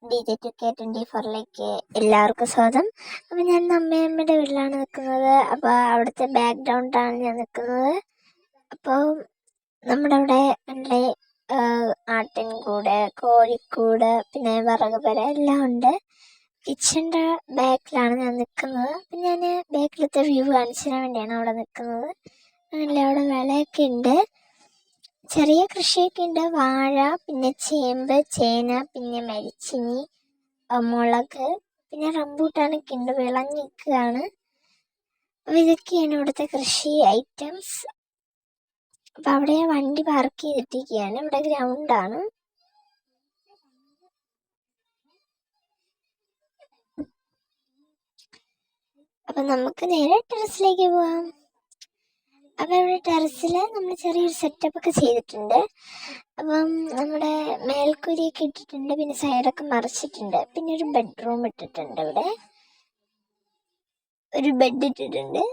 DJ2K24ലേക്ക് എല്ലാവർക്കും സ്വാഗതം. അപ്പം ഞാൻ അമ്മയമ്മയുടെ വീട്ടിലാണ് നിൽക്കുന്നത്. അപ്പോൾ അവിടുത്തെ ബാക്ക്ഗ്രൗണ്ടാണ് ഞാൻ നിൽക്കുന്നത്. അപ്പോൾ നമ്മുടെ അവിടെ എൻ്റെ ആട്ടിൻകൂട്, കോഴിക്കൂട്, പിന്നെ വിറക് പെര എല്ലാം ഉണ്ട്. കിച്ചൻ്റെ ബാക്കിലാണ് ഞാൻ നിൽക്കുന്നത്. അപ്പം ഞാൻ ബാക്കിലത്തെ വ്യൂ കാണിച്ചു തരാൻ വേണ്ടിയാണ് അവിടെ നിൽക്കുന്നത്. അങ്ങനെ അവിടെ വിളയൊക്കെ ഉണ്ട്, ചെറിയ കൃഷിയൊക്കെ ഉണ്ട്. വാഴ, പിന്നെ ചേമ്പ്, ചേന, പിന്നെ മരിച്ചിനി, മുളക്, പിന്നെ റംബൂട്ടാനൊക്കെ ഉണ്ട്, വിളഞ്ഞിരിക്കുകയാണ്. അപ്പോൾ ഇതൊക്കെയാണ് ഇവിടുത്തെ കൃഷി ഐറ്റംസ്. അപ്പം അവിടെ വണ്ടി പാർക്ക് ചെയ്തിട്ടിരിക്കുകയാണ്. ഇവിടെ ഗ്രൗണ്ടാണ്. അപ്പം നമുക്ക് നേരെ ടെറസിലേക്ക് പോവാം. അപ്പം ഇവിടെ ടെറസിൽ നമ്മൾ ചെറിയൊരു സെറ്റപ്പ് ഒക്കെ ചെയ്തിട്ടുണ്ട്. അപ്പം നമ്മുടെ മേൽക്കൂരിയൊക്കെ ഇട്ടിട്ടുണ്ട്, പിന്നെ സൈഡൊക്കെ മറിച്ചിട്ടുണ്ട്. പിന്നെ ഒരു ബെഡ്റൂം ഇട്ടിട്ടുണ്ട്, ഇവിടെ ഒരു ബെഡ് ഇട്ടിട്ടുണ്ട്.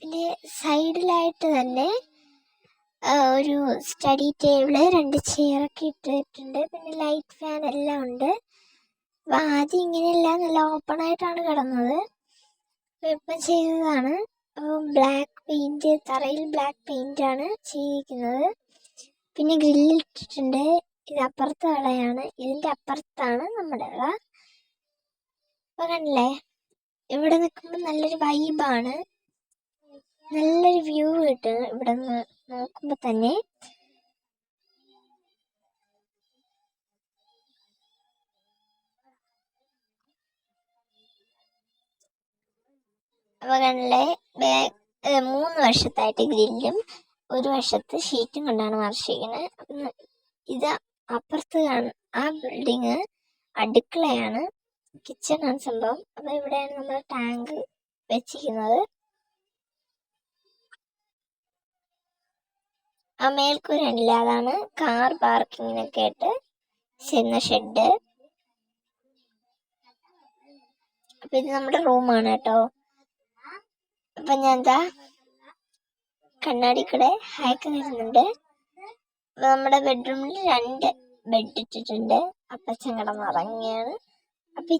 പിന്നെ സൈഡിലായിട്ട് തന്നെ ഒരു സ്റ്റഡി ടേബിള്, 2 ചെയറൊക്കെ ഇട്ടിട്ടുണ്ട്. പിന്നെ ലൈറ്റ് ഫാൻ എല്ലാം ഉണ്ട്. അപ്പം ആദ്യം ഇങ്ങനെയല്ല, നല്ല ഓപ്പൺ ആയിട്ടാണ് കിടന്നത്. ഇപ്പം ചെയ്തതാണ്. ബ്ലാക്ക് പെയിന്റ്, തറയിൽ ബ്ലാക്ക് പെയിന്റ് ആണ് ചെയ്തിരിക്കുന്നത്. പിന്നെ ഗ്രില്ലിട്ടിട്ടുണ്ട്. ഇത് അപ്പുറത്തെ വിളയാണ്, ഇതിൻ്റെ അപ്പുറത്താണ് നമ്മുടെ വിള. അപ്പോൾ കണ്ടില്ലേ, ഇവിടെ നിൽക്കുമ്പോൾ നല്ലൊരു വൈബാണ്, നല്ലൊരു വ്യൂ കിട്ടും ഇവിടെ നിന്ന് നോക്കുമ്പോൾ തന്നെ. അപ്പോൾ കണ്ടില്ലേ, 3 വശത്തായിട്ട് ഗ്രില്ലും 1 വശത്ത് ഷീറ്റും കൊണ്ടാണ് മറിച്ചിരിക്കുന്നത്. ഇത് അപ്പുറത്ത് ആ ബിൽഡിങ് അടുക്കളയാണ്, കിച്ചണാണ് സംഭവം. അപ്പോൾ ഇവിടെയാണ് നമ്മൾ ടാങ്ക് വെച്ചിരിക്കുന്നത്. ആ മേൽക്കൂരല്ല, അതാണ് കാർ പാർക്കിങ്ങിനൊക്കെ ആയിട്ട് ചെയ്യുന്ന ഷെഡ്. അപ്പം ഇത് നമ്മുടെ റൂമാണ് കേട്ടോ. അപ്പം ഞാൻ എന്താ കണ്ണാടി കൂടെ ഹാക്ക് വരുന്നുണ്ട്. നമ്മുടെ ബെഡ്റൂമിൽ 2 ബെഡ് ഇട്ടിട്ടുണ്ട്. അപ്പച്ചൻ കിടന്നുറങ്ങിയാണ്. അപ്പം